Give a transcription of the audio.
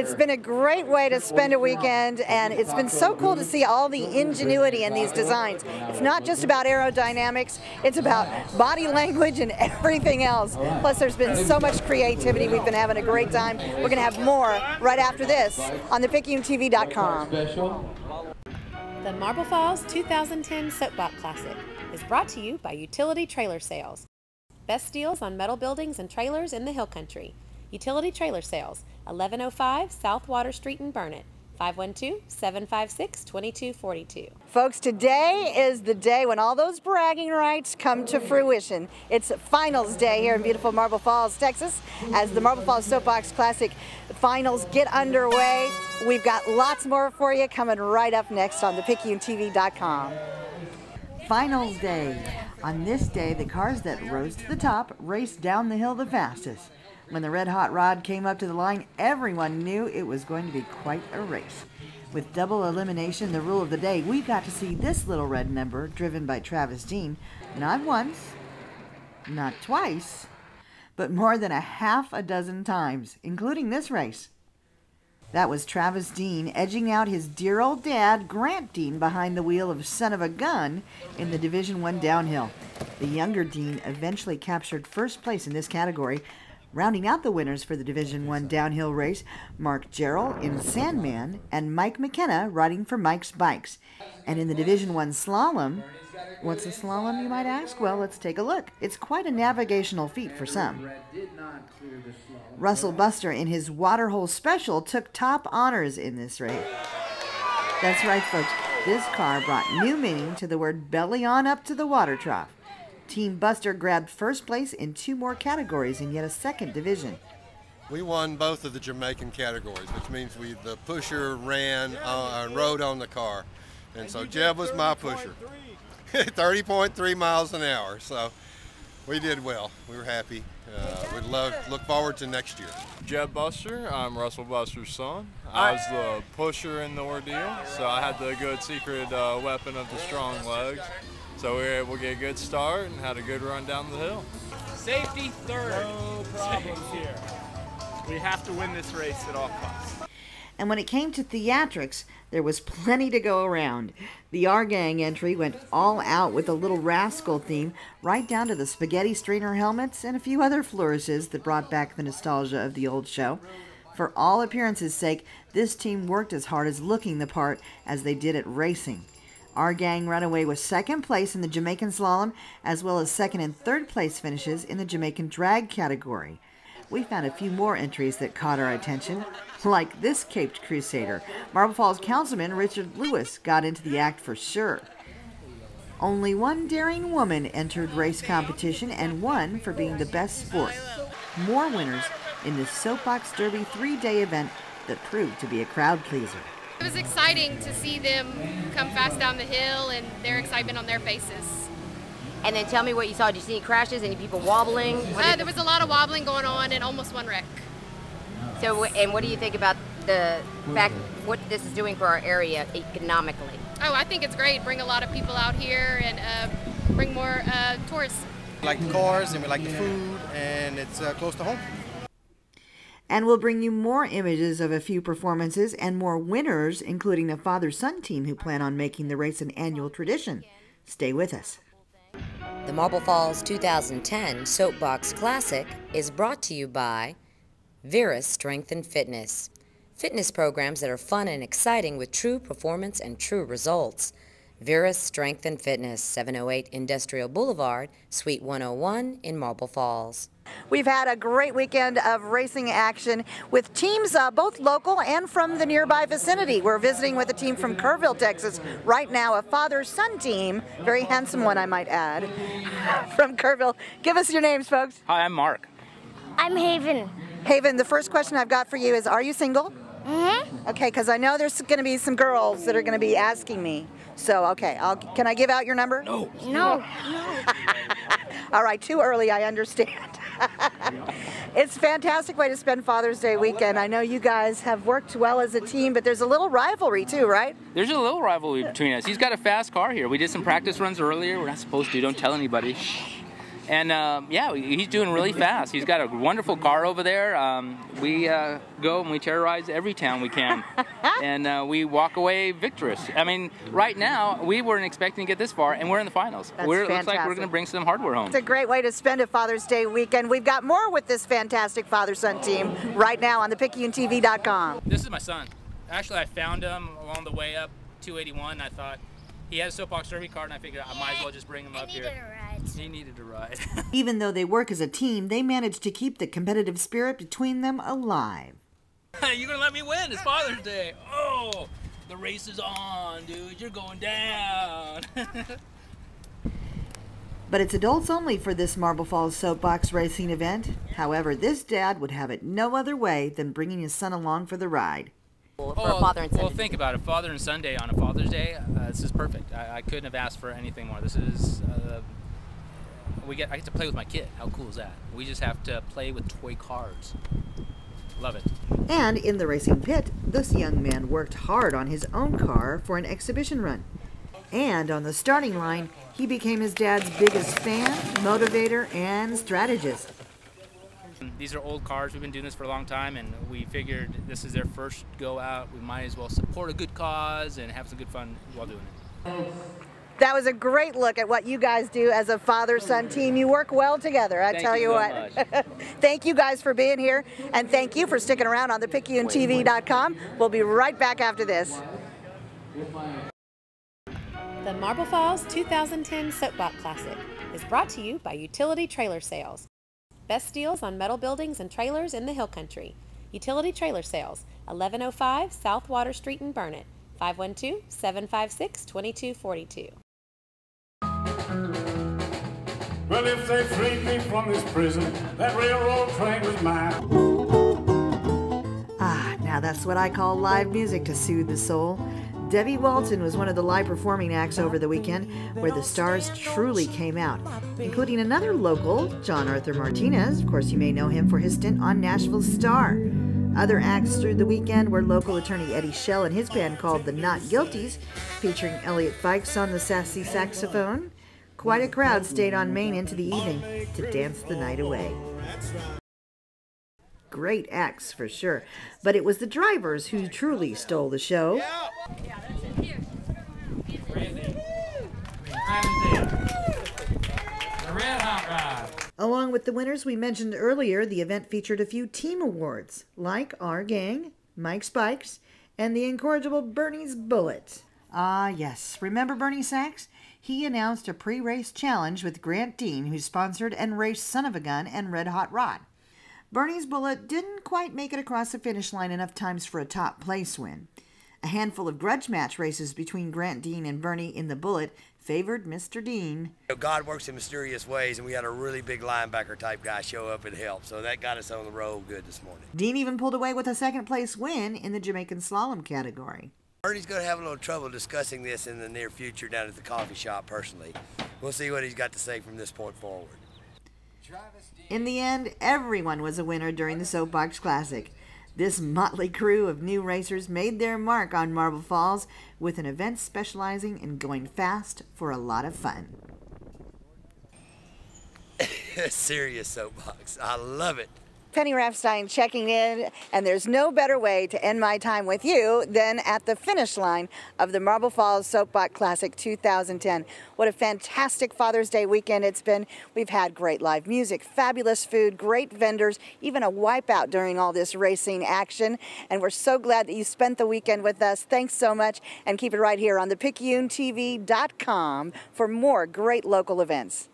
It's been a great way to spend a weekend, and it's been so cool to see all the ingenuity in these designs. It's not just about aerodynamics, it's about body language and everything else. Plus, there's been so much creativity. We've been having a great time. We're going to have more right after this on thepicayunetv.com. The Marble Falls 2010 Soapbox Classic is brought to you by Utility Trailer Sales. Best deals on metal buildings and trailers in the Hill Country. Utility Trailer Sales, 1105 South Water Street in Burnett, 512-756-2242. Folks, today is the day when all those bragging rights come to fruition. It's finals day here in beautiful Marble Falls, Texas, as the Marble Falls Soapbox Classic finals get underway. We've got lots more for you coming right up next on thepicayunetv.com. Finals day. On this day, the cars that rose to the top raced down the hill the fastest. When the red hot rod came up to the line, everyone knew it was going to be quite a race. With double elimination the rule of the day, we got to see this little red number driven by Travis Dean, not once, not twice, but more than a half a dozen times, including this race. That was Travis Dean edging out his dear old dad, Grant Dean, behind the wheel of Son of a Gun in the Division I downhill. The younger Dean eventually captured first place in this category. Rounding out the winners for the Division I downhill race, Mark Jarrell in Sandman and Mike McKenna riding for Mike's Bikes. And in the Division I slalom, what's a slalom, you might ask? Well, let's take a look. It's quite a navigational feat for some. Russell Buster in his Waterhole Special took top honors in this race. That's right, folks. This car brought new meaning to the word belly on up to the water trough. Team Buster grabbed first place in 2 more categories in yet a second division. We won both of the Jamaican categories, which means the pusher ran and rode on the car. And so Jeb was my pusher. 30.3 miles an hour, so we did well. We were happy. We'd look forward to next year. Jeb Buster, I'm Russell Buster's son. I was the pusher in the ordeal, so I had the good secret weapon of the strong legs. So we were able to get a good start and had a good run down the hill. Safety third. No problems here. We have to win this race at all costs. And when it came to theatrics, there was plenty to go around. The Our Gang entry went all out with a Little Rascal theme, right down to the spaghetti strainer helmets and a few other flourishes that brought back the nostalgia of the old show. For all appearances' sake, this team worked as hard as looking the part as they did at racing. Our Gang ran away with second place in the Jamaican slalom, as well as second and third place finishes in the Jamaican drag category. We found a few more entries that caught our attention, like this Caped Crusader. Marble Falls Councilman Richard Lewis got into the act for sure. Only one daring woman entered race competition and won for being the best sport. More winners in this Soapbox Derby 3-day event that proved to be a crowd pleaser. It was exciting to see them come fast down the hill and their excitement on their faces. And then tell me what you saw. Did you see any crashes, any people wobbling? There was a lot of wobbling going on and almost one wreck. So, and what do you think about the fact what this is doing for our area economically? Oh, I think it's great. Bring a lot of people out here and bring more tourists. We like the cars and we like the food, and it's close to home. And we'll bring you more images of a few performances and more winners, including a father-son team who plan on making the race an annual tradition. Stay with us. The Marble Falls 2010 Soapbox Classic is brought to you by Vera's Strength and Fitness. Fitness programs that are fun and exciting with true performance and true results. Vera's Strength and Fitness, 708 Industrial Boulevard, Suite 101 in Marble Falls. We've had a great weekend of racing action with teams both local and from the nearby vicinity. We're visiting with a team from Kerrville, Texas right now, a father-son team, very handsome one I might add, from Kerrville. Give us your names, folks. Hi, I'm Mark. I'm Haven. Haven, the first question I've got for you is, are you single? Mm-hmm. Okay, because I know there's going to be some girls that are going to be asking me. So, okay, can I give out your number? No. No. All right, too early, I understand. It's a fantastic way to spend Father's Day weekend. I know you guys have worked well as a team, but there's a little rivalry too, right? There's a little rivalry between us. He's got a fast car here. We did some practice runs earlier. We're not supposed to. Don't tell anybody. And yeah, he's doing really fast. He's got a wonderful car over there. We go and we terrorize every town we can. And we walk away victorious. I mean, right now, we weren't expecting to get this far, and we're in the finals. That's Looks like we're going to bring some hardware home. It's a great way to spend a Father's Day weekend. We've got more with this fantastic father-son team right now on thepicayunetv.com. This is my son. Actually, I found him along the way up 281. I thought he had a Soapbox Derby card, and I figured I might as well just bring him up here. He needed a ride. Even though they work as a team, they manage to keep the competitive spirit between them alive. You're going to let me win. It's Father's Day. Oh, the race is on, dude. You're going down. But it's adults only for this Marble Falls Soapbox racing event. However, this dad would have it no other way than bringing his son along for the ride. For Father and Son. Well, think about it. Father and Son Day on a Father's Day. This is perfect. I couldn't have asked for anything more. This is I get to play with my kid. How cool is that? We just have to play with toy cars. Love it. And in the racing pit, this young man worked hard on his own car for an exhibition run. And on the starting line, he became his dad's biggest fan, motivator, and strategist. These are old cars. We've been doing this for a long time, and we figured this is their first go out. We might as well support a good cause and have some good fun while doing it. That was a great look at what you guys do as a father-son team. You work well together, I tell you what. Thank you guys for being here, and thank you for sticking around on thepicayunetv.com. We'll be right back after this. The Marble Falls 2010 Soapbox Classic is brought to you by Utility Trailer Sales. Best deals on metal buildings and trailers in the Hill Country. Utility Trailer Sales, 1105 South Water Street in Burnett, 512-756-2242. Well, if they freed me from this prison, that railroad train was mine. Ah, now that's what I call live music to soothe the soul. Debbie Walton was one of the live performing acts over the weekend where the stars truly came out, including another local, John Arthur Martinez. Of course, you may know him for his stint on Nashville Star. Other acts through the weekend were local attorney Eddie Schell and his band called The Not Guilties, featuring Elliot Fikes on the sassy saxophone. Quite a crowd stayed on Main into the evening to dance the night away. Great acts for sure, but it was the drivers who truly stole the show. Along with the winners we mentioned earlier, the event featured a few team awards, like Our Gang, Mike Spikes, and the incorrigible Bernie's Bullet. Ah, yes. Remember Bernie Sachs? He announced a pre-race challenge with Grant Dean, who sponsored and raced Son of a Gun and Red Hot Rod. Bernie's Bullet didn't quite make it across the finish line enough times for a top place win. A handful of grudge match races between Grant Dean and Bernie in the Bullet favored Mr. Dean. God works in mysterious ways, and we had a really big linebacker type guy show up and help, so that got us on the road good this morning. Dean even pulled away with a second place win in the Jamaican slalom category. Bernie's going to have a little trouble discussing this in the near future down at the coffee shop personally. We'll see what he's got to say from this point forward. In the end, everyone was a winner during the Soapbox Classic. This motley crew of new racers made their mark on Marble Falls with an event specializing in going fast for a lot of fun. Serious Soapbox. I love it. Penny Raffstein checking in, and there's no better way to end my time with you than at the finish line of the Marble Falls Soapbox Classic 2010. What a fantastic Father's Day weekend it's been. We've had great live music, fabulous food, great vendors, even a wipeout during all this racing action, and we're so glad that you spent the weekend with us. Thanks so much, and keep it right here on thepicayunetv.com for more great local events.